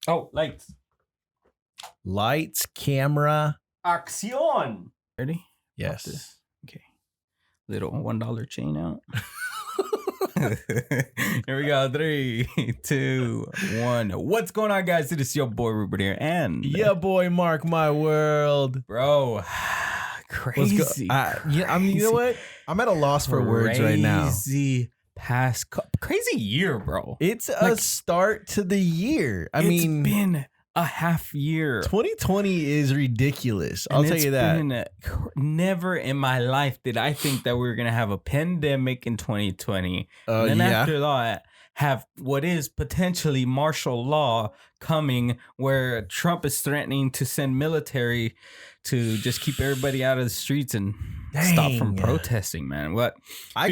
Oh, lights. Lights, camera. Acción. Ready? Yes. Okay. Little $1 chain out. Here we go. 3, 2, 1. What's going on, guys? It is your boy Rupert here, and Yeah, boy, Mark my world, bro. Crazy. You know what? I'm at a loss for words right now. Crazy year, bro. It's a start to the year. It's been a half year. 2020 is ridiculous. I'll tell you that. Never in my life did I think that we were going to have a pandemic in 2020. And then after that, have what is potentially martial law coming, where Trump is threatening to send military to just keep everybody out of the streets and stop from protesting, man. What I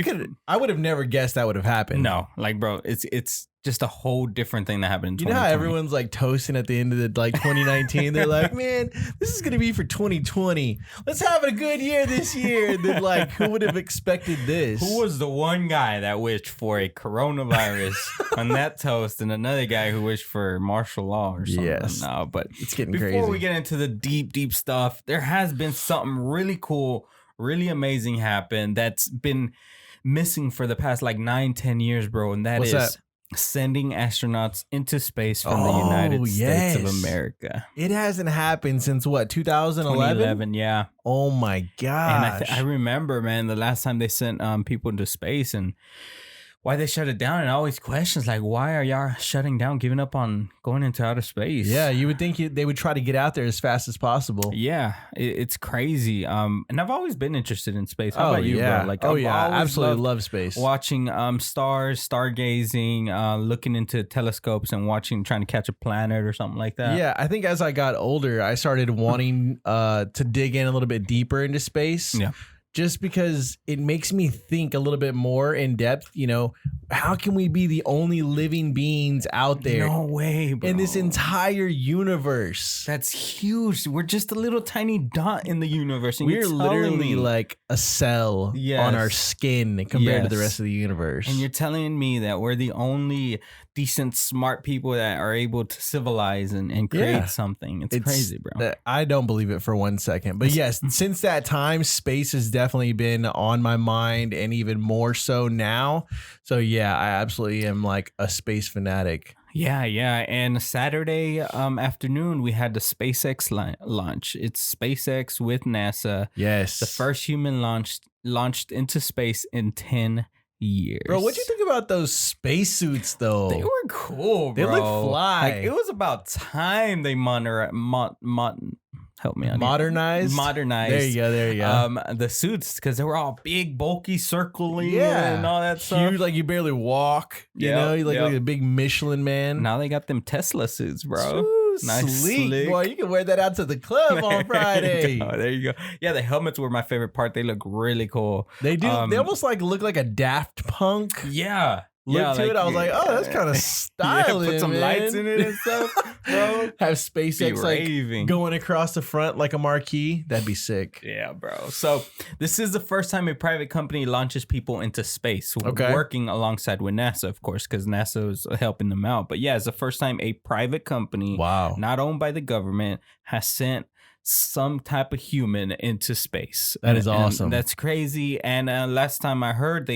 would have never guessed that would have happened. No, like, bro, it's just a whole different thing that happened in 2020. You know how everyone's like toasting at the end of the 2019? They're like, man, this is going to be for 2020. Let's have a good year this year. And then who would have expected this? Who was the one guy that wished for a coronavirus on that toast, and another guy who wished for martial law or something? Yes. No, but it's getting crazy. Before we get into the deep stuff, there has been something really cool, really amazing happen that's been missing for the past 9-10 years, bro. And that is sending astronauts into space from the United States of America. It hasn't happened since what, 2011? 2011, yeah. Oh my gosh. And I remember, man, the last time they sent people into space and why they shut it down, and always questions why are y'all shutting down, giving up on going into outer space? Yeah, you would think they would try to get out there as fast as possible. Yeah, it's crazy. And I've always been interested in space. How about you, bro? I absolutely love space. Watching stars, stargazing, looking into telescopes and trying to catch a planet or something like that. Yeah, I think as I got older, I started wanting to dig in a little bit deeper into space. Yeah. Just because it makes me think a little bit more in depth, how can we be the only living beings out there? No way, bro. In this entire universe. That's huge. We're just a little tiny dot in the universe. And we're literally like a cell on our skin compared to the rest of the universe. And you're telling me that we're the only decent, smart people that are able to civilize and create something. It's crazy, bro. I don't believe it for 1 second. But yes, since that time, space has definitely been on my mind, and even more so now. So yeah, I absolutely am like a space fanatic. Yeah. And Saturday afternoon, we had the SpaceX launch. It's SpaceX with NASA. Yes. The first human launched into space in 10 years. Bro, what'd you think about those spacesuits though? They were cool, bro. They look fly. It was about time they help me out. Modernized. There you go. The suits, because they were all big, bulky, circling, and all that stuff. Huge, like you barely walk. You know, you like a big Michelin man. Now they got them Tesla suits, bro. Ooh, nice, sleek. Boy, you can wear that out to the club on Friday. There you go. Yeah, the helmets were my favorite part. They look really cool. They do. They almost look like a Daft Punk. Yeah. Look to it. I was like, oh, that's kind of stylish. Put some lights in it and stuff, bro. Have SpaceX going across the front like a marquee. That'd be sick. Yeah, bro. So this is the first time a private company launches people into space. Working alongside with NASA, of course, because NASA is helping them out. But yeah, it's the first time a private company, not owned by the government, has sent some type of human into space. That is awesome. That's crazy. And last time I heard,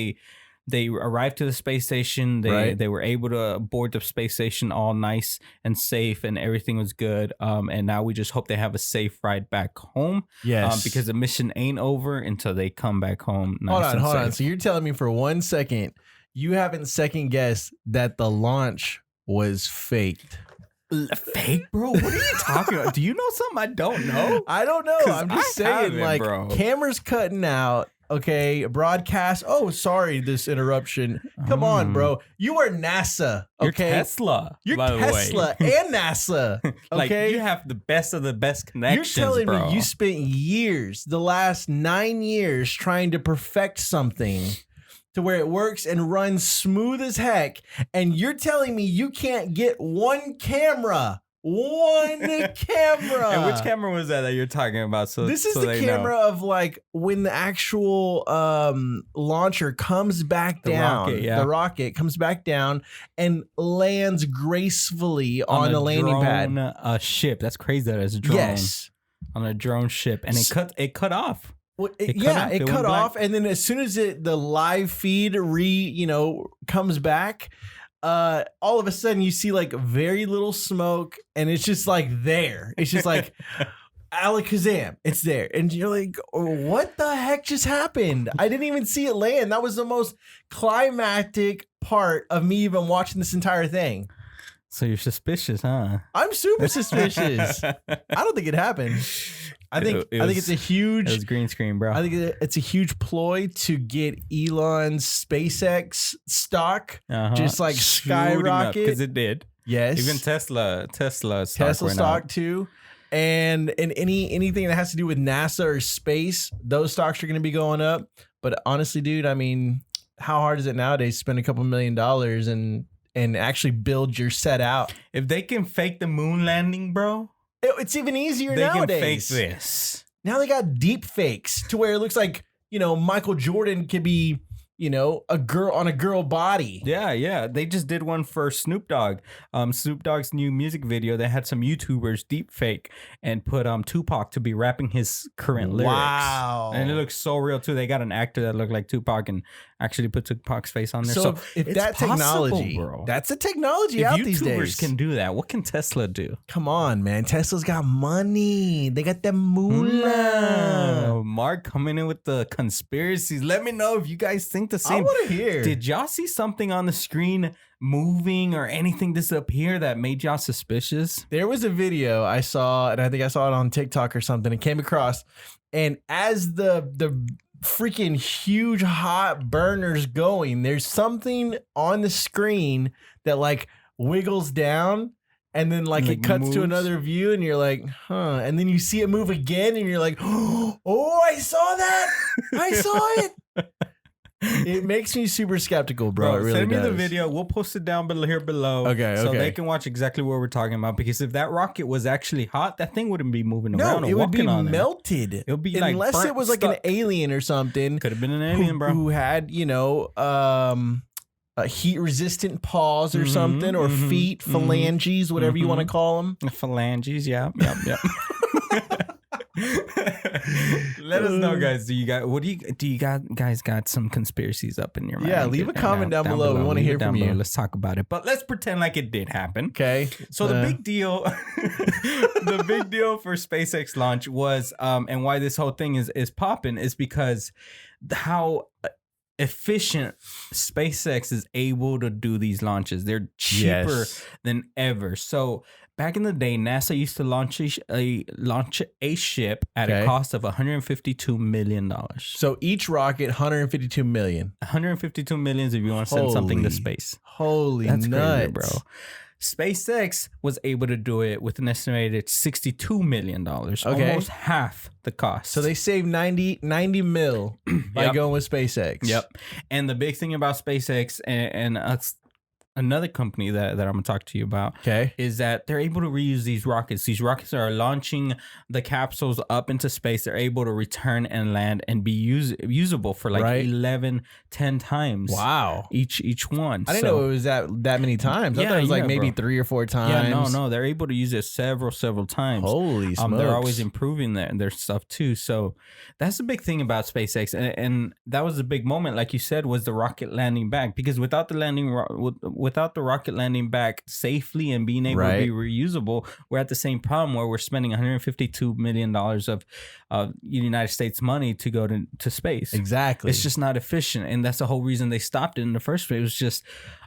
they arrived to the space station. They were able to board the space station all nice and safe, and everything was good. And now we just hope they have a safe ride back home. Yes. Because the mission ain't over until they come back home. Hold on. So you're telling me for 1 second you haven't second guessed that the launch was faked? Fake, bro? What are you talking about? Do you know something I don't know? I don't know. I'm just saying, bro. Cameras cutting out. Okay, broadcast. Oh, sorry, this interruption. Come on, bro. You are NASA. Okay, you're Tesla. You're Tesla and NASA. Okay, you have the best of the best connections. You're telling me you spent years, the last 9 years, trying to perfect something to where it works and runs smooth as heck, and you're telling me you can't get one camera One camera. And which camera was that you're talking about? So this is the camera of like when the actual launcher comes back down. The rocket comes back down and lands gracefully on the landing pad. A ship. That's crazy. That it's a drone. Yes. On a drone ship, and it cut off. Well, it cut off, and then as soon as the live feed comes back. All of a sudden you see like very little smoke and it's just like there. It's just like alakazam. It's there. And you're like, what the heck just happened? I didn't even see it land. That was the most climactic part of me even watching this entire thing. So you're suspicious, huh? I'm super suspicious. I don't think it happened. I think it's a huge. It was green screen, bro. I think it's a huge ploy to get Elon's SpaceX stock just like skyrocket because it did. Yes, even Tesla stock too, and anything that has to do with NASA or space, those stocks are going to be going up. But honestly, dude, I mean, how hard is it nowadays to spend a couple $1 million and actually build your set out? If they can fake the moon landing, bro. It's even easier nowadays. They can fake this. Now they got deep fakes to where it looks like, Michael Jordan could be, a girl on a girl body. Yeah. They just did one for Snoop Dogg. Snoop Dogg's new music video. They had some YouTubers deep fake and put Tupac to be rapping his current lyrics. Wow. And it looks so real too. They got an actor that looked like Tupac and actually put Tupac's face on there. So if that technology, bro. That's a technology out these days. If YouTubers can do that, what can Tesla do? Come on, man. Tesla's got money. They got the moolah. Mark coming in with the conspiracies. Let me know if you guys think the same. I want to hear. Did y'all see something on the screen moving or anything disappear that made y'all suspicious? There was a video I saw, and I think I saw it on TikTok or something. It came across, and as the freaking huge hot burners going, there's something on the screen that like wiggles down, and then like it cuts to another view, and you're like, huh, and then you see it move again, and you're like, oh, I saw that. I saw it. It makes me super skeptical, bro. It really send me does. the video. We'll post it down here below. Okay. So they can watch exactly what we're talking about. Because if that rocket was actually hot, that thing wouldn't be moving around. No, it would be melted. It would be unless like it was like an alien or something. Could have been an alien, bro. Who had a heat resistant paws or something, or feet, phalanges, whatever you want to call them. Phalanges, yep. Let us know, guys. Do you guys got some conspiracies up in your mind? Yeah, leave a comment down below. We want to hear from you. Let's talk about it. But let's pretend like it did happen. Okay. So the big deal, the big deal for SpaceX launch was, and why this whole thing is popping is because how efficient SpaceX is able to do these launches. They're cheaper than ever. So back in the day, NASA used to launch a ship at a cost of $152 million. So each rocket, $152 million. $152 million if you want to send something to space. That's nuts, crazy, bro. SpaceX was able to do it with an estimated $62 million, almost half the cost. So they saved 90 mil by going with SpaceX. Yep. And the big thing about SpaceX and another company that I'm going to talk to you about is that they're able to reuse these rockets. These rockets are launching the capsules up into space. They're able to return and land and be usable for like 10 times. Wow. Each one. I didn't know it was that many times. I thought it was like maybe 3 or 4 times. Yeah, no. They're able to use it several times. Holy smokes. They're always improving their stuff too. So that's the big thing about SpaceX. And that was the big moment, like you said, was the rocket landing back. Because without the rocket landing back safely and being able to be reusable, we're at the same problem where we're spending $152 million of United States money to go to space. Exactly. It's just not efficient. And that's the whole reason they stopped it in the first place. It was just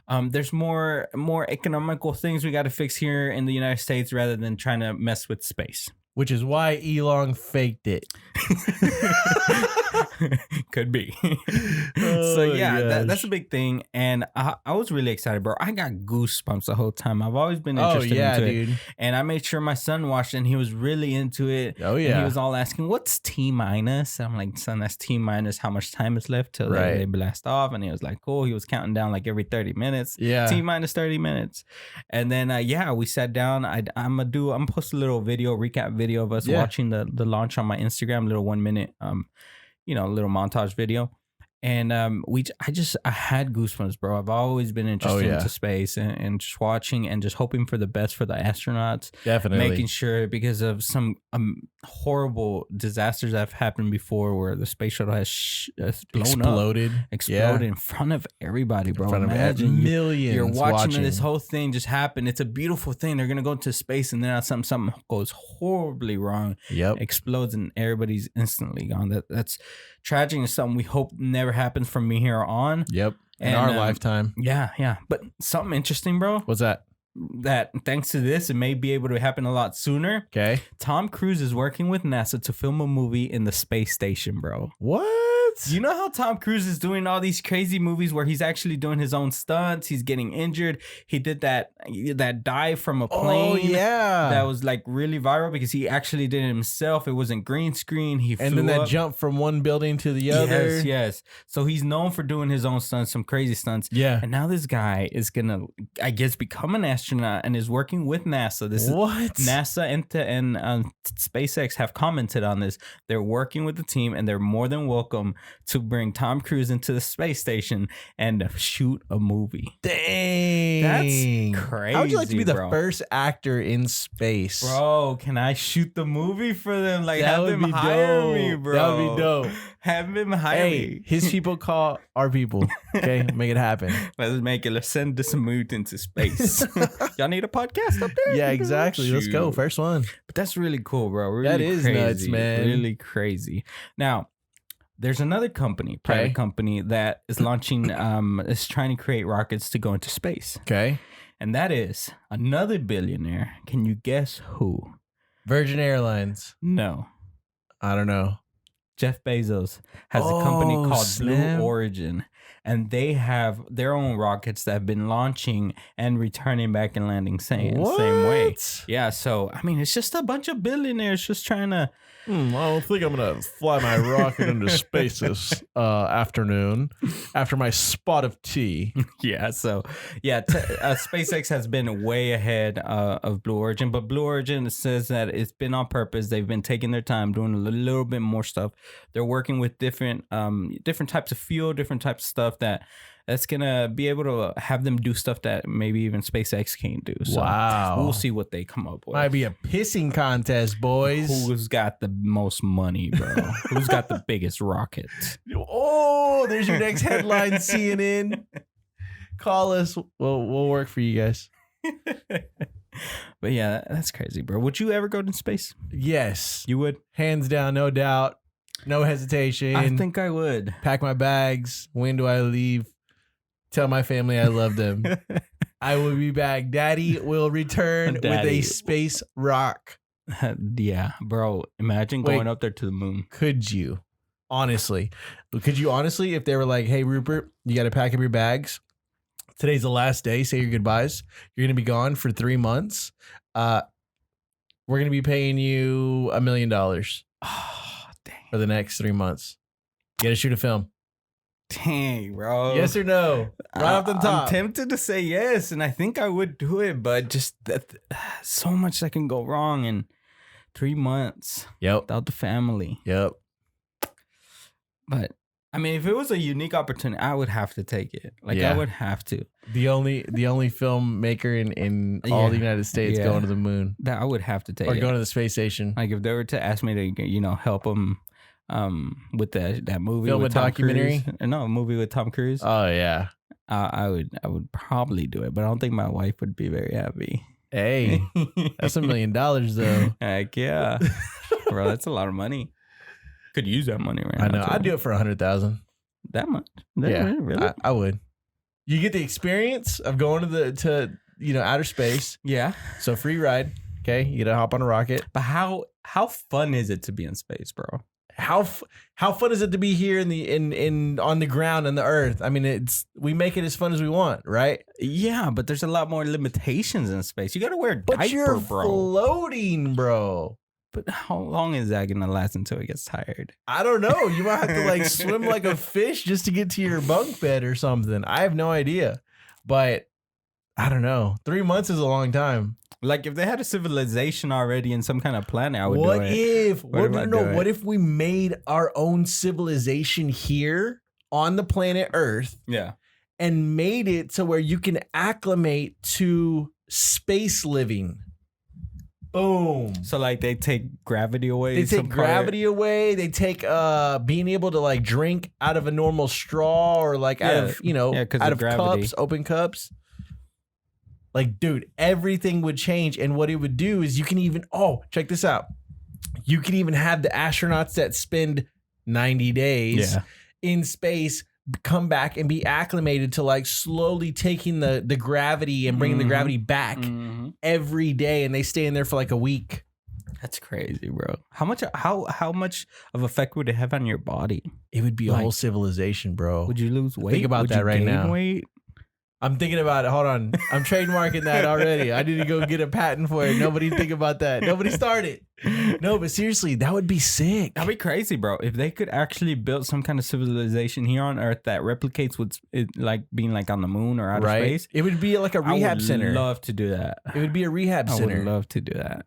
there's more economical things we got to fix here in the United States rather than trying to mess with space. Which is why Elon faked it. Could be. So yeah, that's a big thing, and I was really excited, bro. I got goosebumps the whole time. I've always been interested into it, and I made sure my son watched it, and he was really into it. Oh yeah, and he was all asking, "What's T minus?" I'm like, "Son, that's T minus how much time is left till they blast off." And he was like, "Cool." He was counting down like every 30 minutes. Yeah, T minus 30 minutes, and then we sat down. I'm gonna post a little recap video of us watching the launch on my Instagram, little 1 minute little montage video. And I had goosebumps, bro. I've always been interested into space and just watching and just hoping for the best for the astronauts. Definitely. Making sure, because of some horrible disasters that have happened before where the space shuttle has exploded in front of everybody, bro. Imagine millions you're watching this whole thing just happen. It's a beautiful thing. They're going to go into space, and then something goes horribly wrong. Yep. Explodes, and everybody's instantly gone. That's tragic, and something we hope never happens from me here on. Yep. In our lifetime. Yeah. But something interesting, bro. What's that? That thanks to this, it may be able to happen a lot sooner. Okay. Tom Cruise is working with NASA to film a movie in the space station, bro. What? You know how Tom Cruise is doing all these crazy movies where he's actually doing his own stunts, he's getting injured. He did that dive from a plane. Oh yeah, that was like really viral because he actually did it himself. It wasn't green screen. And then that jump from one building to the other. Yes. So he's known for doing his own stunts, some crazy stunts. Yeah. And now this guy is gonna, I guess, become an astronaut and is working with NASA. NASA and SpaceX have commented on this. They're working with the team, and they're more than welcome to bring Tom Cruise into the space station and shoot a movie. Dang. That's crazy. How would you like to be the first actor in space? Bro, can I shoot the movie for them? Like, have them hire me, bro. That would be dope. Have them hire me. His people call our people. Okay? Make it happen. Let's make it. Let's send DisAMood into space. Y'all need a podcast up there? Yeah, exactly. Shoot. Let's go. First one. But that's really cool, bro. Really that is crazy. Nuts, man. Really crazy. Now, there's another private company that is launching, is trying to create rockets to go into space. Okay. And that is another billionaire. Can you guess who? Virgin Airlines. No. I don't know. Jeff Bezos has a company called Blue Origin, and they have their own rockets that have been launching and returning back and landing same way. Yeah, so I mean, it's just a bunch of billionaires just trying to. I don't think I'm gonna fly my rocket into space this afternoon after my spot of tea. Yeah, so SpaceX has been way ahead of Blue Origin, but Blue Origin says that it's been on purpose. They've been taking their time, doing a little bit more stuff. They're working with different types of fuel, different types of stuff that's gonna be able to have them do stuff that maybe even SpaceX can't do. So we'll see what they come up with. Might be a pissing contest, boys. Who's got the most money, bro? Who's got the biggest rocket? Oh, there's your next headline, CNN. Call us. We'll work for you guys. But yeah, that's crazy, bro. Would you ever go to space? Yes. You would? Hands down, no doubt. No hesitation. I think I would. Pack my bags. When do I leave? Tell my family I love them. I will be back. Daddy will return with a space rock. Yeah, bro. Imagine going up there to the moon. Could you? Honestly. If they were like, hey, Rupert, you got to pack up your bags. Today's the last day. Say your goodbyes. You're going to be gone for 3 months. We're going to be paying you $1 million. Oh, dang. For the next 3 months. You got to shoot a film. Dang, bro. Yes or no? Right off the top. I'm tempted to say yes, and I think I would do it, but just so much that can go wrong in 3 months. Yep. Without the family. Yep. But I mean, if it was a unique opportunity, I would have to take it. I would have to. The only filmmaker in all the United States going to the moon. That I would have to take or going to the space station. Like if they were to ask me to, help them with that movie, film with a documentary. No, a movie with Tom Cruise. Oh yeah, I would probably do it, but I don't think my wife would be very happy. Hey, that's $1 million though. Heck yeah, bro, that's a lot of money. Could use that money right now. I know. I'd do it for 100,000. That much? Yeah, really? I would. You get the experience of going to outer space. Yeah. So free ride. Okay, you gotta hop on a rocket. But how fun is it to be in space, bro? how fun is it to be here on the ground and the earth? I mean, we make it as fun as we want, right? Yeah, but there's a lot more limitations in space. You got to wear a diaper, but you're bro. Floating, bro. But how long is that gonna last until it gets tired? I don't know. You might have to like swim like a fish just to get to your bunk bed or something. I have no idea, but I don't know. 3 months is a long time. Like if they had a civilization already in some kind of planet, I would do it. What if we made our own civilization here on the planet Earth? Yeah. And made it to where you can acclimate to space living. Boom. So like they take gravity away. They take gravity away. They take being able to like drink out of a normal straw or like out of, out of gravity. Cups, open cups. Like, dude, everything would change. And what it would do is you can even, check this out. You can even have the astronauts that spend 90 days in space come back and be acclimated to like slowly taking the gravity and bringing the gravity back every day. And they stay in there for like a week. That's crazy, bro. How much of effect would it have on your body? It would be a whole civilization, bro. Would you lose weight? Think about that right now. Weight? I'm thinking about it. Hold on. I'm trademarking that already. I need to go get a patent for it. Nobody think about that. Nobody started. No, but seriously, that would be sick. That'd be crazy, bro. If they could actually build some kind of civilization here on Earth that replicates what's like being like on the moon or outer space. It would be like a rehab center. I would love to do that. It would be a rehab center. I would love to do that.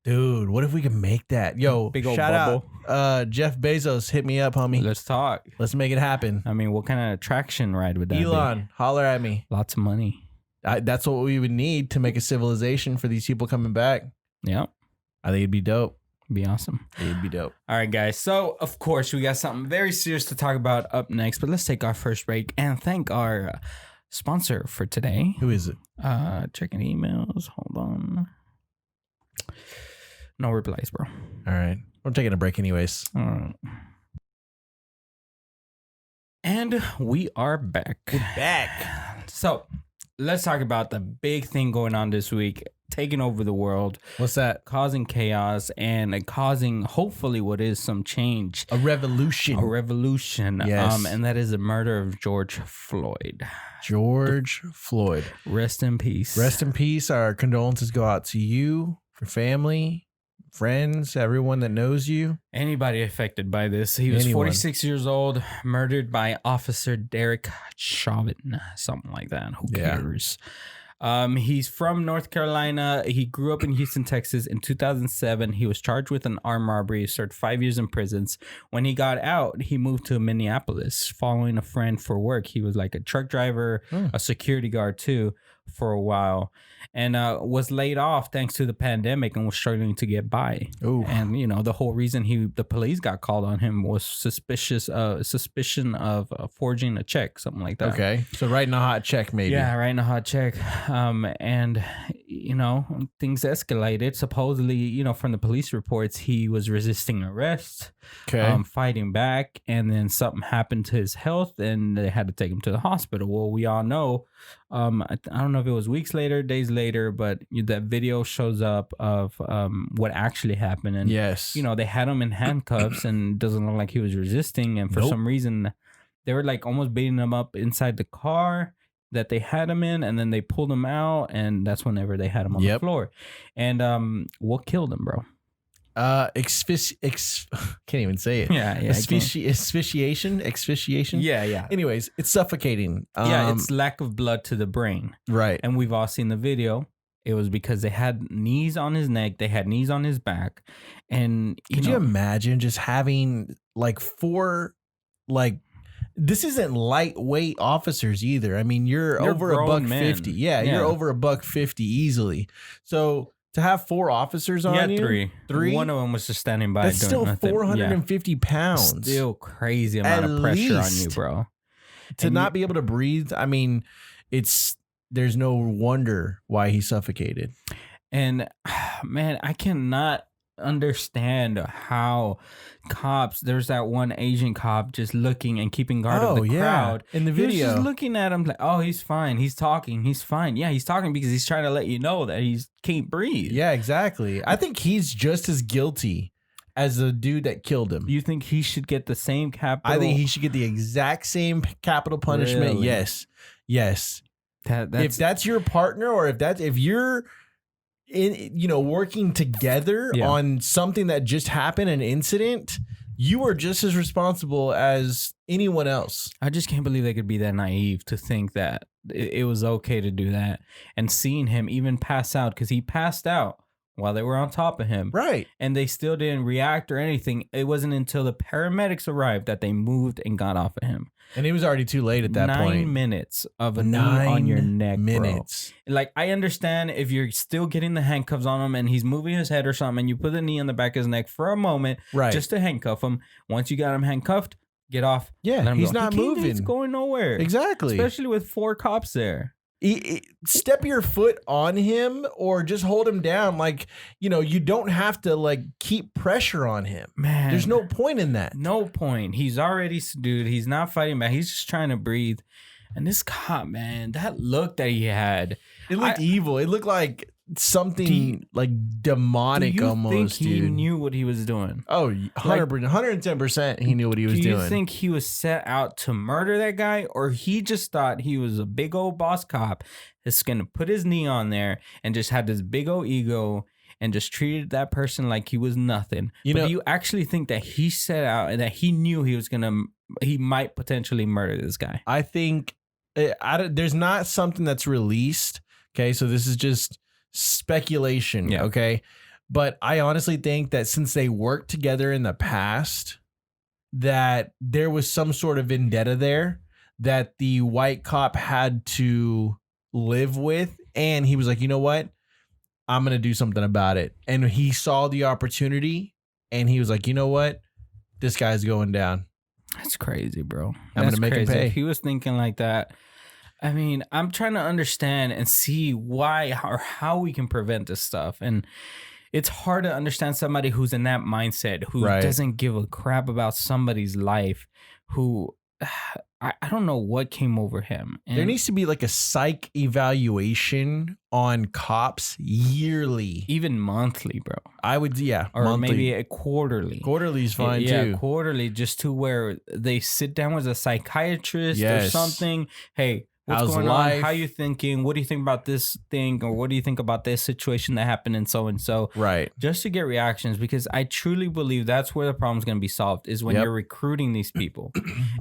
Dude, what if we could make that? Yo, big old shout bubble. Out Jeff Bezos, hit me up, homie. Let's talk. Let's make it happen. I mean, what kind of attraction ride would that be? Elon, holler at me. Lots of money. That's what we would need to make a civilization for these people coming back. Yeah. I think it'd be dope. It'd be awesome. It'd be dope. All right, guys. So, of course, we got something very serious to talk about up next, but let's take our first break and thank our sponsor for today. Who is it? Checking emails. Hold on. No replies, bro. All right. We're taking a break anyways. All right. And we are back. We're back. So let's talk about the big thing going on this week, taking over the world. What's that? Causing chaos and causing, hopefully, what is some change. A revolution. A revolution. Yes. And that is the murder of George Floyd. George Floyd. Rest in peace. Rest in peace. Our condolences go out to you, your family, friends, everyone that knows you. Anybody affected by this. He was 46 years old, murdered by Officer Derek Chauvin, something like that. Who cares? He's from North Carolina. He grew up in Houston, Texas. In 2007, he was charged with an armed robbery, served 5 years in prison. When he got out, he moved to Minneapolis, following a friend for work. He was like a truck driver, a security guard too, for a while, and was laid off thanks to the pandemic and was struggling to get by. Ooh. And the whole reason the police got called on him was suspicion of forging a check, something like that. Okay, so writing a hot check, maybe. Yeah, writing a hot check. And things escalated. Supposedly, from the police reports, he was resisting arrest, fighting back, and then something happened to his health, and they had to take him to the hospital. Well, we all know. I don't know if it was weeks later, days later, but that video shows up of what actually happened. And yes, they had him in handcuffs, and it doesn't look like he was resisting. And for some reason, they were like almost beating him up inside the car that they had him in, and then they pulled him out, and that's whenever they had him on the floor. And what killed him, bro? Can't even say it. Asphyxiation. Yeah. Anyways, it's suffocating. It's lack of blood to the brain. Right. And we've all seen the video. It was because they had knees on his neck, they had knees on his back, and could you imagine just having like 4 like. This isn't lightweight officers either. I mean, you're over $150. Yeah, you're over $150 easily. So to have 4 officers on you, 3. One of them was just standing by. That's still 450 pounds. Still crazy amount of pressure on you, bro. To not be able to breathe. I mean, there's no wonder why he suffocated. And man, I cannot understand how there's that one Asian cop just looking and keeping guard of the crowd in the video. He was just looking at him like, oh, he's fine, he's talking, he's fine. Yeah, he's talking because he's trying to let you know that he can't breathe. Yeah, exactly. I think he's just as guilty as the dude that killed him. You think he should get the same capital? I think he should get the exact same capital punishment. Really? Yes. If that's your partner, or if you're working together on something that just happened, an incident, you are just as responsible as anyone else. I just can't believe they could be that naive to think that it was okay to do that. And seeing him even pass out, because he passed out while they were on top of him. Right. And they still didn't react or anything. It wasn't until the paramedics arrived that they moved and got off of him. And it was already too late at that 9 point. 9 minutes of a knee on your neck, minutes. Bro. Like, I understand if you're still getting the handcuffs on him and he's moving his head or something, and you put the knee on the back of his neck for a moment, just to handcuff him. Once you got him handcuffed, get off. Yeah, he's not moving. He's going nowhere. Exactly. Especially with 4 cops there. Step your foot on him or just hold him down. Like, you don't have to like keep pressure on him. Man, there's no point in that. No point. He's already subdued. He's not fighting back. He's just trying to breathe. And this cop, man, that look that he had, it looked evil. It looked like something like demonic almost. Do you think he knew what he was doing? Oh, 110% he knew what he was doing. Do you think he was set out to murder that guy, or he just thought he was a big old boss cop that's going to put his knee on there and just had this big old ego and just treated that person like he was nothing? Do you actually think that he set out and that he knew he might potentially murder this guy? I think there's not something that's released. Okay, so this is just speculation. Yeah. Okay, but I honestly think that since they worked together in the past, that there was some sort of vendetta there that the white cop had to live with, and he was like, you know what, I'm gonna do something about it. And he saw the opportunity, and he was like, you know what, this guy's going down. That's crazy, bro. I'm gonna make him pay. If he was thinking like that, I mean, I'm trying to understand and see why or how we can prevent this stuff. And it's hard to understand somebody who's in that mindset, who doesn't give a crap about somebody's life, who I don't know what came over him. And there needs to be like a psych evaluation on cops yearly. Even monthly, bro. I would, or monthly. Maybe a quarterly. Quarterly is fine too. Yeah, quarterly, just to where they sit down with a psychiatrist or something. Hey, what's going on? How you thinking? What do you think about this thing? Or what do you think about this situation that happened and so and so? Right. Just to get reactions, because I truly believe that's where the problem's going to be solved, is when you're recruiting these people.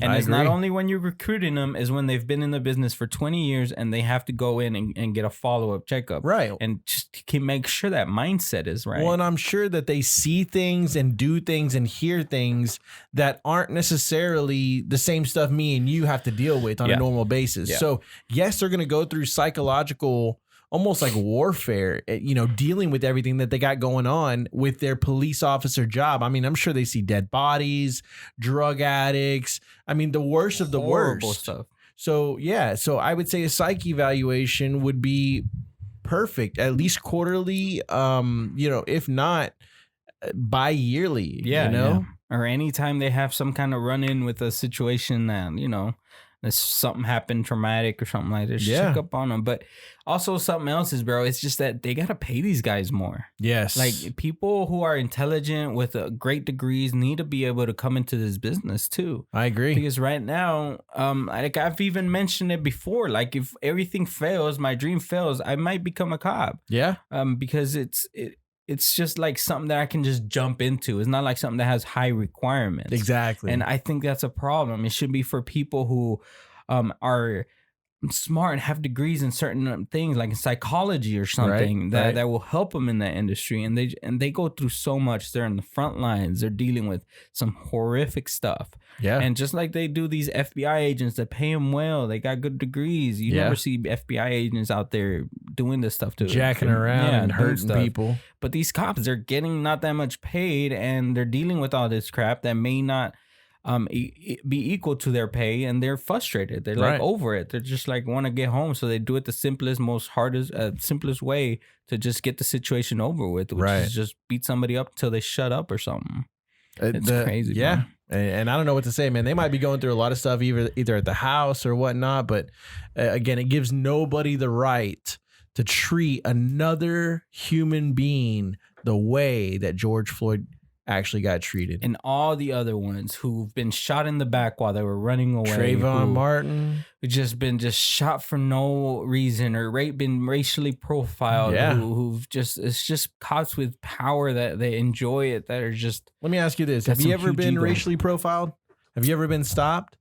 And it's not only when you're recruiting them, is when they've been in the business for 20 years and they have to go in and get a follow-up checkup. Right. And just can make sure that mindset is right. Well, and I'm sure that they see things and do things and hear things that aren't necessarily the same stuff me and you have to deal with on a normal basis. Yeah. So yes, they're going to go through psychological, almost like warfare, dealing with everything that they got going on with their police officer job. I mean, I'm sure they see dead bodies, drug addicts. I mean, the worst of the worst stuff. So I would say a psych evaluation would be perfect, at least quarterly, if not bi-yearly, or anytime they have some kind of run-in with a situation that, there's something happened traumatic or something like that. Just check up on them. But also something else is, bro, it's just that they got to pay these guys more. Yes. Like, people who are intelligent with great degrees need to be able to come into this business too. I agree. Because right now, like I've even mentioned it before, like if everything fails, my dream fails, I might become a cop. Yeah. Because it's just like something that I can just jump into. It's not like something that has high requirements. Exactly. And I think that's a problem. It should be for people who are smart and have degrees in certain things, like in psychology or something, that will help them in that industry. And they go through so much. They're in the front lines. They're dealing with some horrific stuff. Yeah. And just like they do these FBI agents that pay them well, they got good degrees. You never see FBI agents out there doing this stuff jacking around and hurting people. But these cops, they're getting not that much paid, and they're dealing with all this crap that may not be equal to their pay, and they're frustrated. They're like over it. They're just like want to get home, so they do it the simplest way to just get the situation over with, which is just beat somebody up until they shut up or something. It's crazy. Yeah. Man. And I don't know what to say, man. They might be going through a lot of stuff either at the house or whatnot, but again, it gives nobody the right to treat another human being the way that George Floyd actually got treated. And all the other ones who've been shot in the back while they were running away. Trayvon Martin. Who just been shot for no reason or been racially profiled. Yeah. It's just cops with power that they enjoy it, that are just. Let me ask you this. Have you ever been racially profiled? Have you ever been stopped?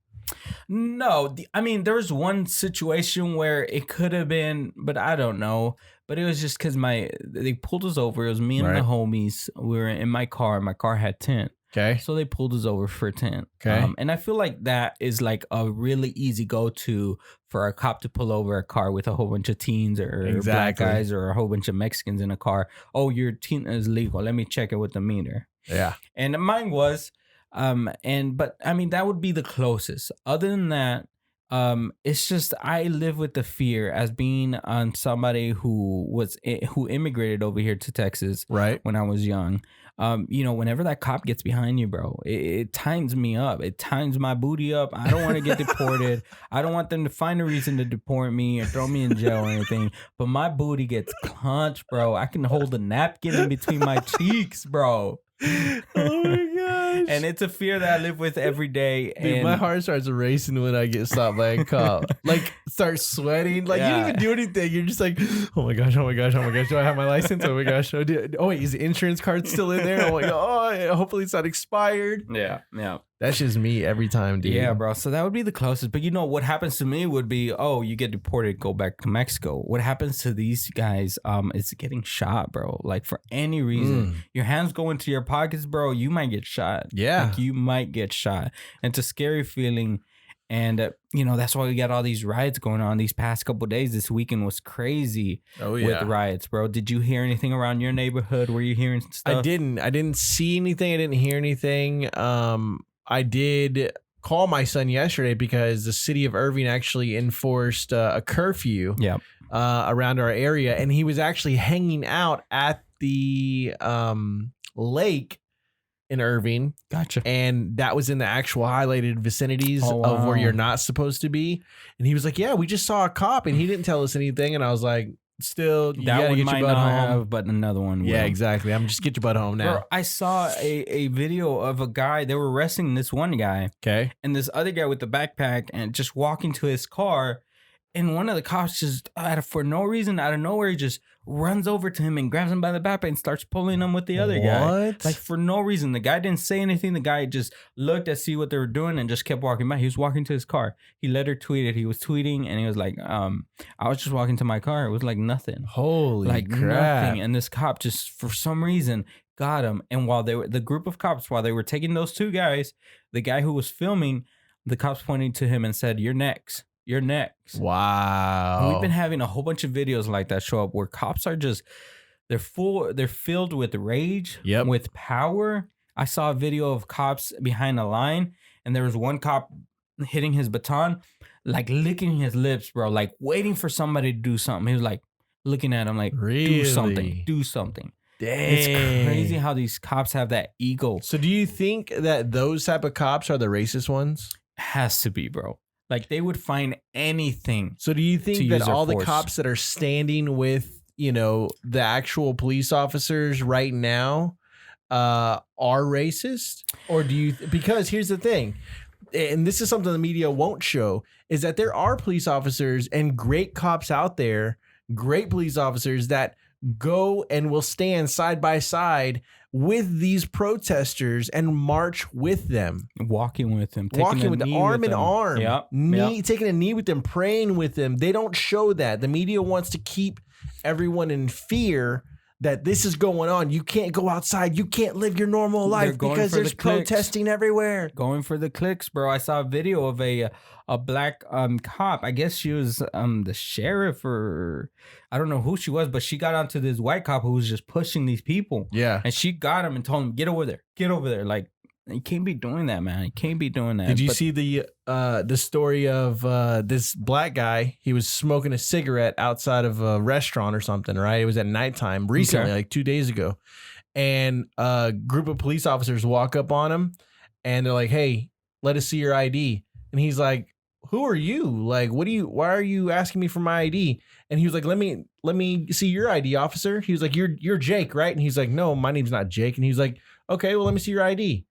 No. There was one situation where it could have been, but I don't know. But it was just because they pulled us over. It was me and the homies. We were in my car. My car had tint. Okay. So they pulled us over for tint. Okay. And I feel like that is like a really easy go-to for a cop to pull over a car with a whole bunch of teens or black guys or a whole bunch of Mexicans in a car. Oh, your tint is legal. Let me check it with the meter. Yeah. And mine was, that would be the closest. Other than that, it's just I live with the fear as being somebody who immigrated over here to Texas when I was young. Whenever that cop gets behind you, bro, it times me up. It times my booty up. I don't want to get deported. I don't want them to find a reason to deport me or throw me in jail or anything. But my booty gets clenched, bro. I can hold a napkin in between my cheeks, bro. Oh my gosh. And it's a fear that I live with every day. Dude, my heart starts racing when I get stopped by a cop. Like, start sweating. Like, you didn't even do anything. You're just like, oh my gosh. Do I have my license? Oh my gosh. Oh wait, is the insurance card still in there? I'm like, oh, hopefully it's not expired. Yeah. That's just me every time, dude. Yeah, bro. So that would be the closest. But what happens to me would be, you get deported, go back to Mexico. What happens to these guys is getting shot, bro. Like, for any reason. Your hands go into your pockets, bro, you might get shot. Yeah. Like, you might get shot. And it's a scary feeling. And, that's why we got all these riots going on these past couple of days. This weekend was crazy with riots, bro. Did you hear anything around your neighborhood? Were you hearing stuff? I didn't see anything. I didn't hear anything. I did call my son yesterday because the city of Irving actually enforced a curfew around our area. And he was actually hanging out at the lake in Irving. Gotcha. And that was in the actual highlighted vicinities of where you're not supposed to be. And he was like, yeah, we just saw a cop and he didn't tell us anything. And I was like, still, you gotta get your butt home. But another one will. Yeah, exactly. I'm just get your butt home now. Bro, I saw a video of a guy. They were arresting this one guy. Okay. And this other guy with the backpack and just walking to his car. And one of the cops just, for no reason, out of nowhere, he just runs over to him and grabs him by the backpack and starts pulling him with the other guy. Like, for no reason. The guy didn't say anything. The guy just looked to see what they were doing and just kept walking by. He was walking to his car. He let her tweet it. He was tweeting and he was like, I was just walking to my car. It was like nothing. Holy crap. Nothing. And this cop just, for some reason, got him. And while the group of cops, while they were taking those two guys, the guy who was filming, the cops pointed to him and said, "You're next. You're next." Wow. And we've been having a whole bunch of videos like that show up where cops are just, they're filled with rage, with power. I saw a video of cops behind a line and there was one cop hitting his baton, like licking his lips, bro, like waiting for somebody to do something. He was like looking at him like, do something. Dang. It's crazy how these cops have that ego. So do you think that those type of cops are the racist ones? Has to be, bro. Like, they would find anything. So do you think that all the cops that are standing with, the actual police officers right now are racist? Or do you, because here's the thing, and this is something the media won't show, is that there are police officers and great cops out there, great police officers that go and will stand side by side with these protesters and march with them, walking with them, walking with them, arm in arm, taking a knee with them, praying with them. They don't show that. The media wants to keep everyone in fear that this is going on. You can't go outside. You can't live your normal life because there's protesting everywhere. Going for the clicks, bro. I saw a video of a black cop. I guess she was the sheriff, or I don't know who she was, but she got onto this white cop who was just pushing these people. Yeah. And she got him and told him, get over there. Like, you can't be doing that, man. You can't be doing that. Did you see the story of this black guy? He was smoking a cigarette outside of a restaurant or something, right? It was at nighttime recently, like 2 days ago. And a group of police officers walk up on him and they're like, hey, let us see your ID. And he's like, who are you? Like, why are you asking me for my ID? And he was like, let me see your ID, officer. He was like, you're Jake, right? And he's like, no, my name's not Jake. And he's like, Okay, well, let me see your ID.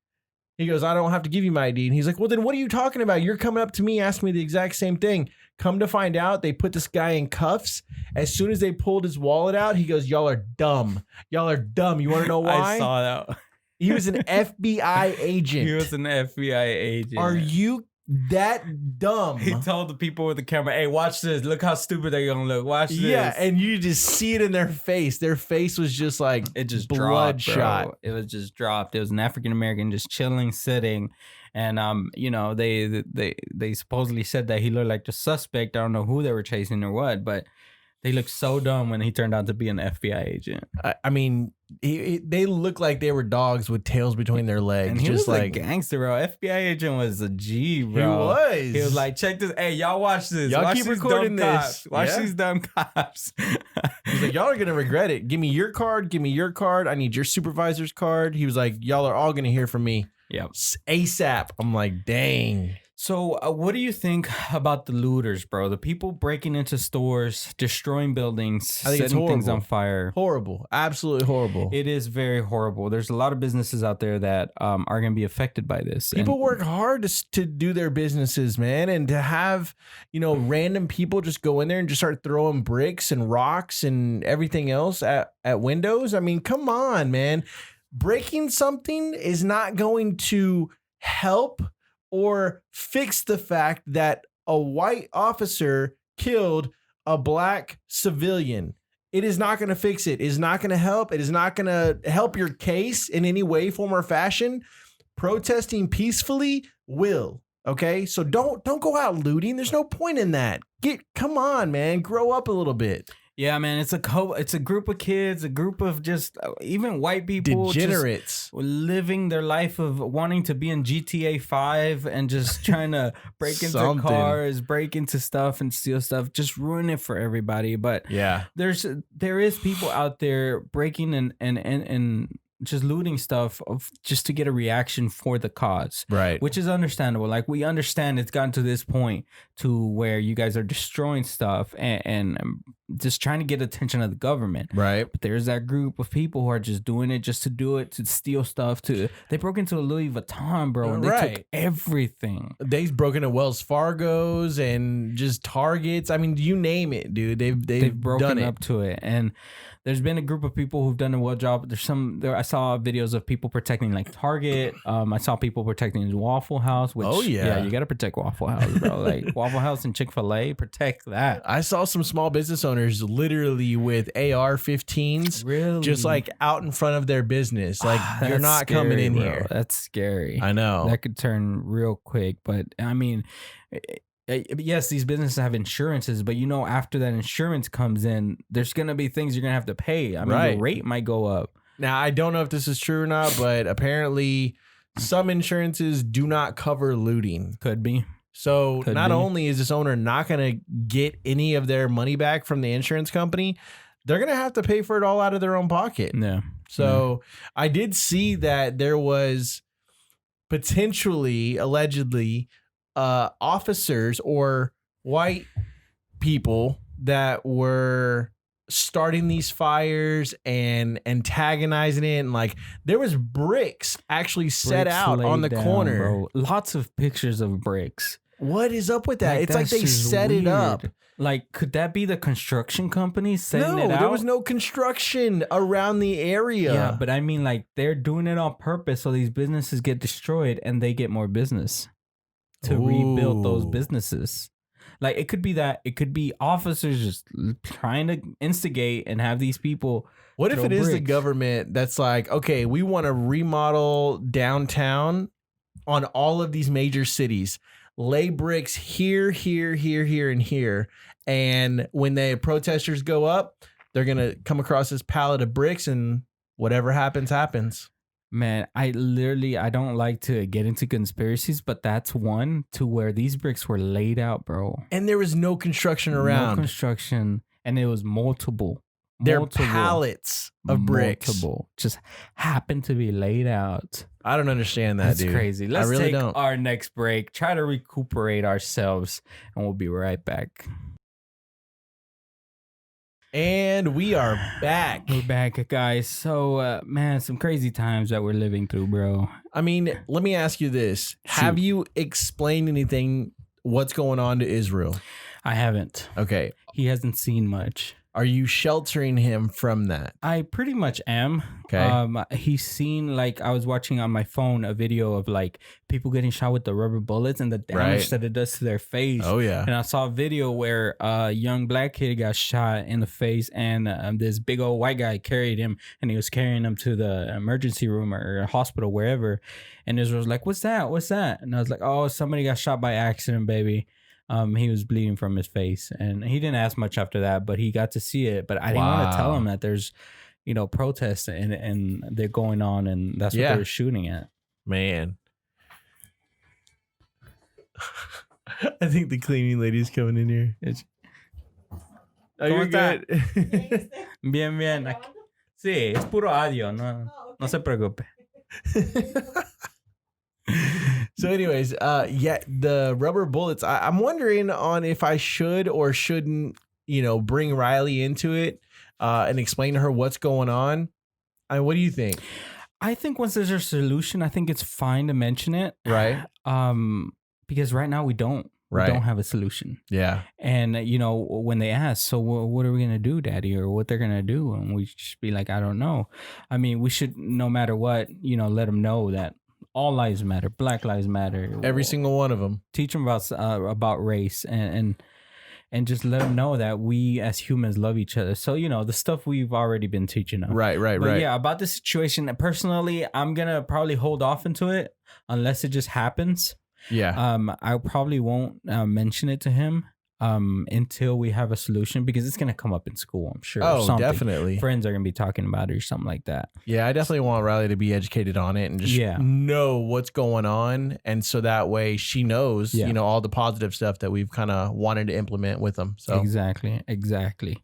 He goes, I don't have to give you my ID. And he's like, well, then what are you talking about? You're coming up to me, asking me the exact same thing. Come to find out, they put this guy in cuffs. As soon as they pulled his wallet out, he goes, y'all are dumb. Y'all are dumb. You want to know why? I saw that. He was an FBI agent. He was an FBI agent. Are you that dumb? He told the people with the camera, hey, watch this. Look how stupid they're going to look. Watch this. Yeah, and you just see it in their face. Their face was just like it just bloodshot. Dropped, it was just dropped. It was an African-American just chilling, sitting. And, you know, they supposedly said that he looked like the suspect. I don't know who they were chasing or what, but they looked so dumb when he turned out to be an FBI agent. I mean, they looked like they were dogs with tails between their legs. And he just was like a gangster, bro. FBI agent was a G, bro. He was like, check this. Hey, y'all watch this. Y'all watch keep these recording dumb this. Cops. Watch these dumb cops. He's like, y'all are going to regret it. Give me your card. Give me your card. I need your supervisor's card. He was like, y'all are all going to hear from me. Yep. ASAP. I'm like, dang. So what do you think about the looters, bro? The people breaking into stores, destroying buildings, setting things on fire. Horrible. Absolutely horrible. It is very horrible. There's a lot of businesses out there that are going to be affected by this. People work hard to do their businesses, man. And to have, you know, random people just go in there and just start throwing bricks and rocks and everything else at windows. I mean, come on, man. Breaking something is not going to help or fix the fact that a white officer killed a black civilian. It is not going to fix it. It is not going to help. It is not going to help your case in any way, form, or fashion. Protesting peacefully will. Okay, so don't go out looting. There's no point in that. Come on, man. Grow up a little bit. Yeah, man, it's a group of kids, a group of just even white people, degenerates, living their life of wanting to be in GTA 5 and just trying to break into cars, break into stuff and steal stuff, just ruin it for everybody. But yeah, there is people out there breaking and just looting stuff just to get a reaction for the cause, right? Which is understandable. Like, we understand it's gotten to this point to where you guys are destroying stuff and just trying to get attention of the government, right? But there's that group of people who are just doing it just to do it, to steal stuff. They broke into a Louis Vuitton, bro, and they took everything. They've broken into Wells Fargo's and just Targets. I mean, you name it, dude. They've broken up to it. And there's been a group of people who've done a well job. I saw videos of people protecting like Target. I saw people protecting Waffle House. Which, yeah, you got to protect Waffle House, bro. Like Waffle House and Chick-fil-A, protect that. I saw some small business owners literally with AR-15s, really, just like out in front of their business. Like, you're not scary, coming in here. That's scary. I know that could turn real quick. But I mean, yes, these businesses have insurances, but you know, after that insurance comes in, there's going to be things you're going to have to pay. I mean, the rate might go up. Now, I don't know if this is true or not, but apparently some insurances do not cover looting. Could be. So not only is this owner not going to get any of their money back from the insurance company, they're going to have to pay for it all out of their own pocket. Yeah. So I did see that there was potentially, allegedly, officers or white people that were starting these fires and antagonizing it, and like there was bricks actually set out on the corner, bro. Lots of pictures of bricks. What is up with that? Like, it's like they set it up. Like, could that be the construction company setting it out? No, there was no construction around the area. Yeah, but I mean, like, they're doing it on purpose so these businesses get destroyed and they get more business to rebuild those businesses. Like, it could be that. It could be officers just trying to instigate and have these people. What if it is the government that's like, okay, we want to remodel downtown on all of these major cities, lay bricks here, here, here, here, and here. And when the protesters go up, they're going to come across this pallet of bricks, and whatever happens, happens. Man, I don't like to get into conspiracies, but that's one to where these bricks were laid out, bro. And there was no construction around. No construction. And it was multiple. They're pallets of bricks. Just happened to be laid out. I don't understand that, dude. That's crazy. Let's take our next break, try to recuperate ourselves, and we'll be right back. And we are back. We're back, guys. So, man, some crazy times that we're living through, bro. I mean, let me ask you this. Have you explained anything, what's going on to Israel? I haven't. Okay. He hasn't seen much. Are you sheltering him from that? I pretty much am. Okay. He's seen, like, I was watching on my phone a video of, like, people getting shot with the rubber bullets and the damage that it does to their face. Oh, yeah. And I saw a video where a young black kid got shot in the face, and this big old white guy carried him, and he was carrying him to the emergency room or hospital, wherever. And Israel was like, what's that? What's that? And I was like, oh, somebody got shot by accident, baby. He was bleeding from his face, and he didn't ask much after that, but he got to see it. But I didn't want to tell him that there's, protests and they're going on, and that's what they were shooting at. Man. I think the cleaning lady's coming in here. Oh, you're good. Bien, bien. Sí, es puro audio, no se preocupe. So anyways, the rubber bullets, I'm wondering on if I should or shouldn't, bring Riley into it and explain to her what's going on. What do you think? I think once there's a solution, I think it's fine to mention it. Right. Because right now we don't. We don't have a solution. Yeah. And, when they ask, so what are we going to do, Daddy? Or what they're going to do? And we should be like, I don't know. I mean, we should, no matter what, let them know that all lives matter. Black lives matter. Every single one of them. Teach them about race and just let them know that we as humans love each other. So, the stuff we've already been teaching them. Right. But yeah, about the situation, personally, I'm going to probably hold off into it unless it just happens. Yeah. I probably won't mention it to him until we have a solution, because it's going to come up in school, I'm sure. Oh, definitely. Friends are going to be talking about it or something like that. Yeah, I definitely want Riley to be educated on it and just know what's going on. And so that way she knows, all the positive stuff that we've kind of wanted to implement with them. So Exactly.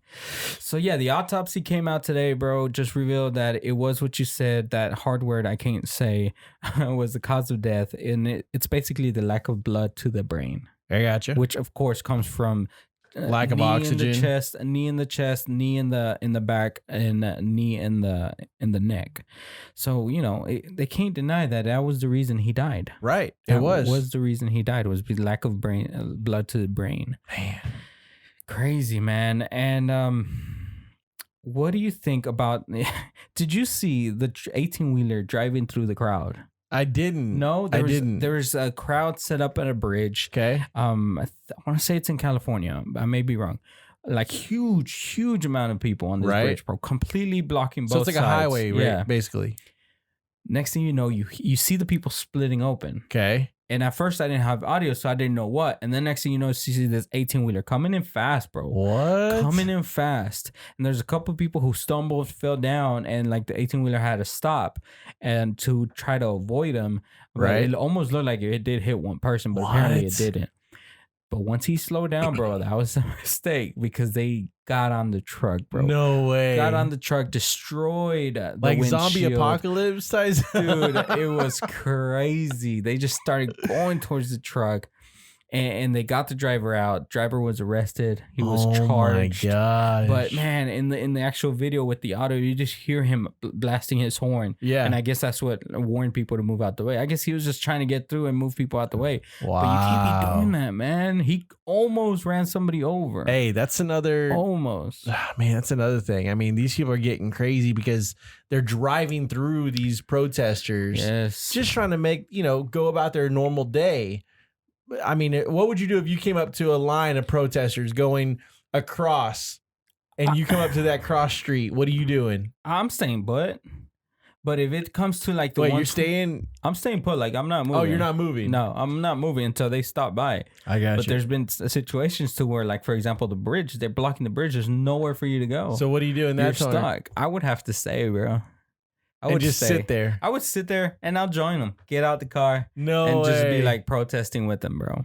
So yeah, the autopsy came out today, bro. Just revealed that it was what you said. That hard word I can't say was the cause of death. And it's basically the lack of blood to the brain. I gotcha. Which of course comes from lack of oxygen, knee in the chest, knee in the back, and knee in the neck. So they can't deny that was the reason he died. Right, it was the reason he died, was the lack of blood to the brain. Man, crazy, man. And what do you think about? Did you see the 18-wheeler driving through the crowd? I didn't. No, I didn't. There was a crowd set up at a bridge. Okay. I want to say it's in California. I may be wrong. Like huge amount of people on this bridge, bro. Completely blocking both sides. So it's like a highway, right? Basically. Next thing you know, you see the people splitting open. Okay. And at first I didn't have audio, so I didn't know what. And then next thing you know, you see this 18-wheeler coming in fast, bro. What? Coming in fast. And there's a couple of people who stumbled, fell down, and like the 18-wheeler had to stop and to try to avoid him. Right. It almost looked like it did hit one person, but apparently it didn't. But once he slowed down, bro, that was a mistake, because they got on the truck, bro. No way. Got on the truck, destroyed the like windshield. Zombie apocalypse size. Dude, it was crazy. They just started going towards the truck, and they got the driver out. Driver was arrested. He was charged. Oh my gosh. But man, in the actual video with the audio, you just hear him blasting his horn. Yeah. And I guess that's what warned people to move out the way. I guess he was just trying to get through and move people out the way. Wow. But you can't be doing that, man. He almost ran somebody over. Hey, that's another... Almost. Man, that's another thing. I mean, these people are getting crazy because they're driving through these protesters. Yes. Just trying to make, go about their normal day. I mean, what would you do if you came up to a line of protesters going across and you come up to that cross street? What are you doing? I'm staying put. But if it comes to like the Wait, you're staying? I'm staying put. Like, I'm not moving. Oh, you're not moving? No, I'm not moving until they stop by. I got you. But there's been situations to where, like, for example, the bridge, they're blocking the bridge. There's nowhere for you to go. So what are you doing? You're stuck. I would have to stay, bro. I would just sit there. I would sit there and I'll join them. Get out the car. No and way. Just be like protesting with them, bro.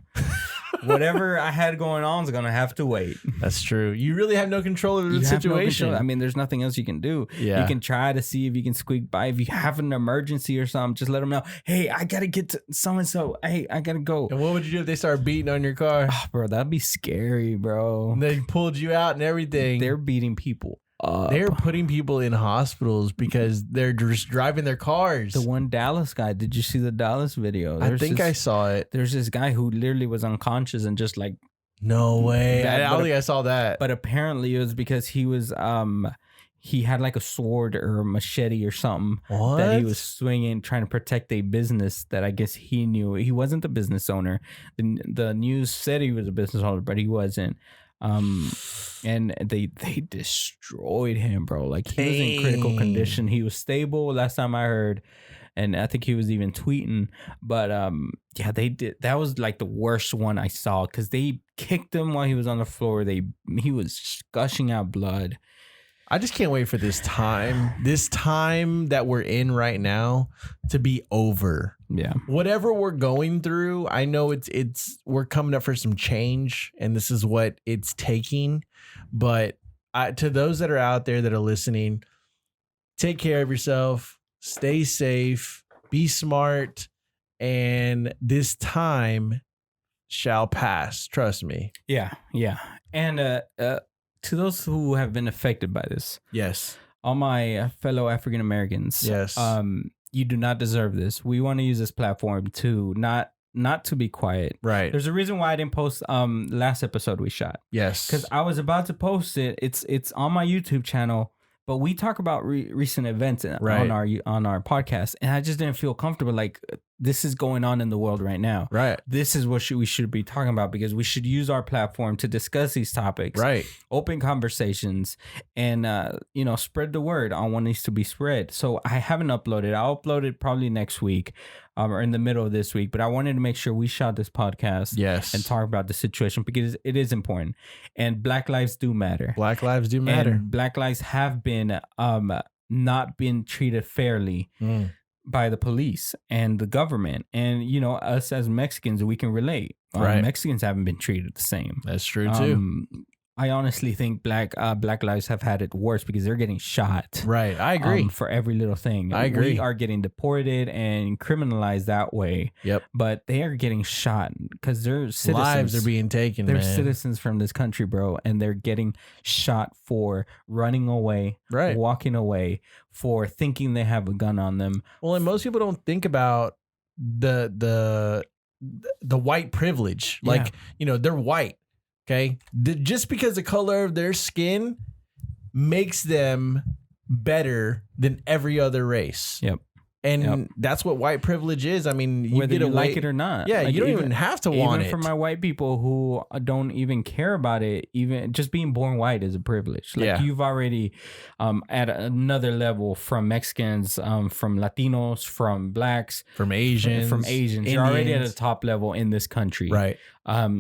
whatever I had going on is gonna have to wait. That's true. You really have no control of the situation. No, I mean, there's nothing else you can do. Yeah. You can try to see if you can squeak by. If you have an emergency or something, just let them know. Hey, I gotta get to so and so. Hey, I gotta go. And what would you do if they start beating on your car? Oh, bro, that'd be scary, bro. And they pulled you out and everything. They're beating people up. They're putting people in hospitals because they're just driving their cars. The one Dallas guy. Did you see the Dallas video? I think I saw it. There's this guy who literally was unconscious and just like. No way. I don't think I saw that. But apparently it was because he was he had like a sword or a machete or something that he was swinging, trying to protect a business that I guess he knew. He wasn't the business owner. The news said he was a business owner, but he wasn't. And they destroyed him, bro. Like he was in critical condition. He was stable last time I heard. And I think he was even tweeting, but yeah, they did. That was like the worst one I saw because they kicked him while he was on the floor. He was gushing out blood. I just can't wait for this time that we're in right now to be over. Yeah. Whatever we're going through, I know we're coming up for some change, and this is what it's taking. But to those that are out there that are listening, take care of yourself. Stay safe, be smart, and this time shall pass. Trust me. Yeah, yeah. And to those who have been affected by this, yes, all my fellow African Americans, yes, you do not deserve this. We want to use this platform to not to be quiet. Right. There's a reason why I didn't post last episode we shot. Yes, because I was about to post it. It's on my YouTube channel. But we talk about recent events on our podcast, and I just didn't feel comfortable. Like this is going on in the world right now. Right. This is what we should be talking about because we should use our platform to discuss these topics. Right. Open conversations, and spread the word on what needs to be spread. So I haven't uploaded. I'll upload it probably next week. Or in the middle of this week, but I wanted to make sure we shot this podcast and talk about the situation because it is important. And Black lives do matter. Black lives do matter. And Black lives have been not been treated fairly by the police and the government. And, us as Mexicans, we can relate. Mexicans haven't been treated the same. That's true, too. I honestly think black lives have had it worse because they're getting shot. Right. I agree. For every little thing. I agree. We are getting deported and criminalized that way. Yep. But they are getting shot because their citizens. Lives are being taken, They're citizens from this country, bro. And they're getting shot for running away, walking away, for thinking they have a gun on them. Well, and most people don't think about the white privilege. Like, they're white. Okay, just because the color of their skin makes them better than every other race. Yep. And that's what white privilege is. I mean, you whether you like it or not. Yeah, like you don't even have to want it. Even for my white people who don't even care about it, even just being born white is a privilege. Like you've already at another level from Mexicans, from Latinos, from blacks, from Asians. Indians. You're already at a top level in this country. Right.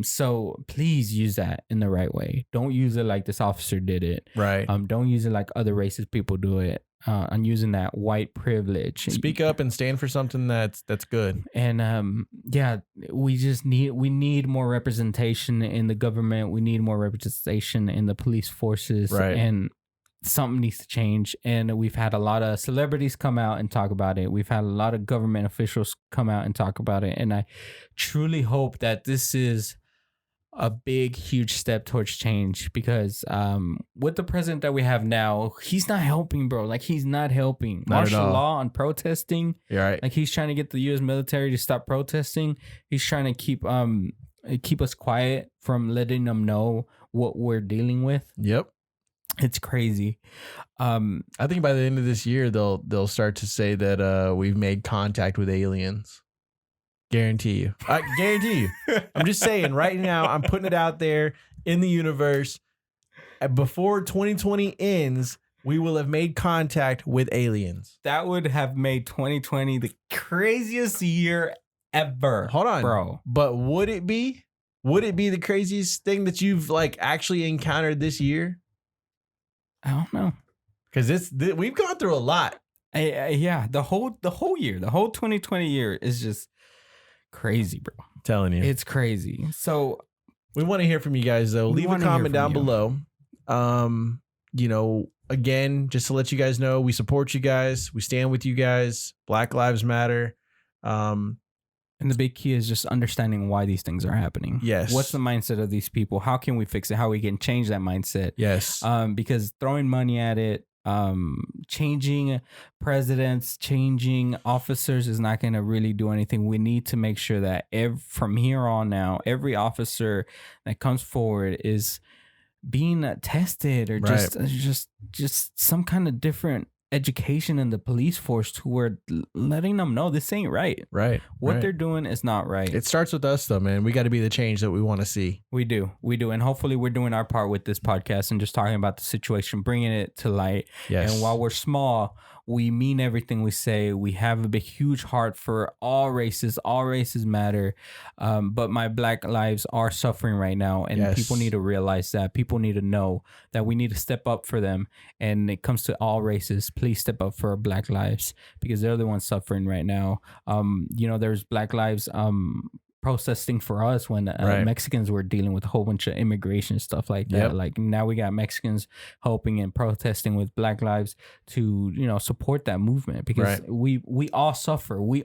So please use that in the right way. Don't use it like this officer did it. Right. Don't use it like other racist people do it. On using that white privilege. Speak up and stand for something that's good. And we need more representation in the government. We need more representation in the police forces. Right. And something needs to change. And we've had a lot of celebrities come out and talk about it. We've had a lot of government officials come out and talk about it. And I truly hope that this is a big, huge step towards change because with the president that we have now, he's not helping, bro. Like, he's not helping. Martial law on protesting. You're right. Like, he's trying to get the U.S. military to stop protesting. He's trying to keep us quiet from letting them know what we're dealing with. Yep. It's crazy. I think by the end of this year, they'll start to say that we've made contact with aliens. Guarantee you. I guarantee you. I'm just saying right now, I'm putting it out there in the universe. Before 2020 ends, we will have made contact with aliens. That would have made 2020 the craziest year ever. Hold on, bro. But would it be? Would it be the craziest thing that you've actually encountered this year? I don't know. Because we've gone through a lot. Yeah, the whole year, the whole 2020 year is just crazy, bro. I'm telling you, it's crazy. So We want to hear from you guys, though. Leave a comment down below. Again, just to let you guys know, we support you guys. We stand with you guys. Black Lives Matter. And the big key is just understanding why these things are happening. Yes. What's the mindset of these people? How can we fix it? How we can change that mindset? Yes. Because throwing money at it, changing presidents, changing officers is not going to really do anything. We need to make sure that from here on now, every officer that comes forward is being tested or just some kind of different education in the police force to where letting them know this ain't right. Right. What they're doing is not right. It starts with us, though, man. We got to be the change that we want to see. We do. And hopefully we're doing our part with this podcast and just talking about the situation, bringing it to light. Yes. And while we're small, we mean everything we say. We have a big, huge heart for all races. All races matter. But my Black lives are suffering right now. And people need to realize that. People need to know that we need to step up for them. And it comes to all races. Please step up for our Black lives because they're the ones suffering right now. There's Black lives protesting for us when Mexicans were dealing with a whole bunch of immigration stuff like that. Yep. Like now we got Mexicans helping and protesting with Black lives to support that movement because we all suffer. We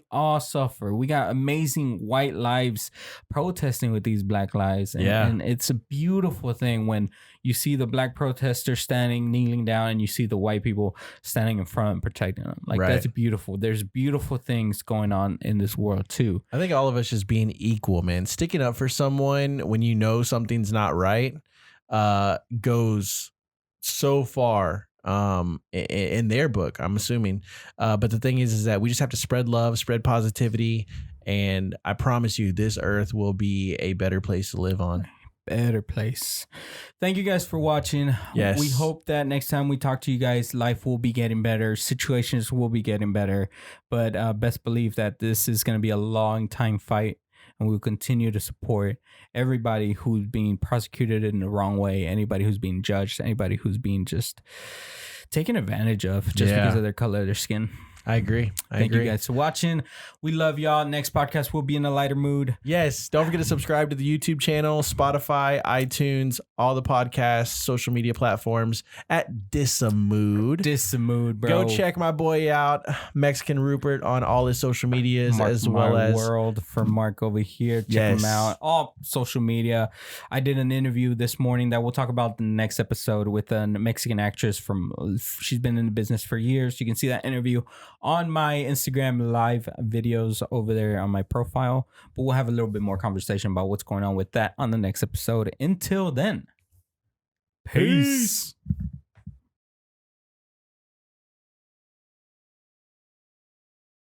got amazing white lives protesting with these Black lives, and it's a beautiful thing when you see the Black protesters standing, kneeling down, and you see the white people standing in front and protecting them. Like that's beautiful. There's beautiful things going on in this world too. I think all of us just being equal, man. Sticking up for someone when you know something's not right goes so far in their book, I'm assuming. But the thing is that we just have to spread love, spread positivity, and I promise you this earth will be a better place to live on. Better place. Thank you guys for watching. Yes. We hope that next time we talk to you guys, life will be getting better. Situations will be getting better. But best believe that this is going to be a long time fight. And we'll continue to support everybody who's being prosecuted in the wrong way, anybody who's being judged, anybody who's being just taken advantage of just because of their color of their skin. I agree. Thank you guys for watching. We love y'all. Next podcast will be in a lighter mood. Yes. Don't forget to subscribe to the YouTube channel, Spotify, iTunes, all the podcasts, social media platforms at DisAMood. DisAMood, bro. Go check my boy out, Mexican Rupert, on all his social medias as well as World for Mark over here. Check him out. All social media. I did an interview this morning that we'll talk about the next episode with a Mexican actress she's been in the business for years. You can see that interview on my Instagram live videos over there on my profile, but we'll have a little bit more conversation about what's going on with that on the next episode. Until then, peace.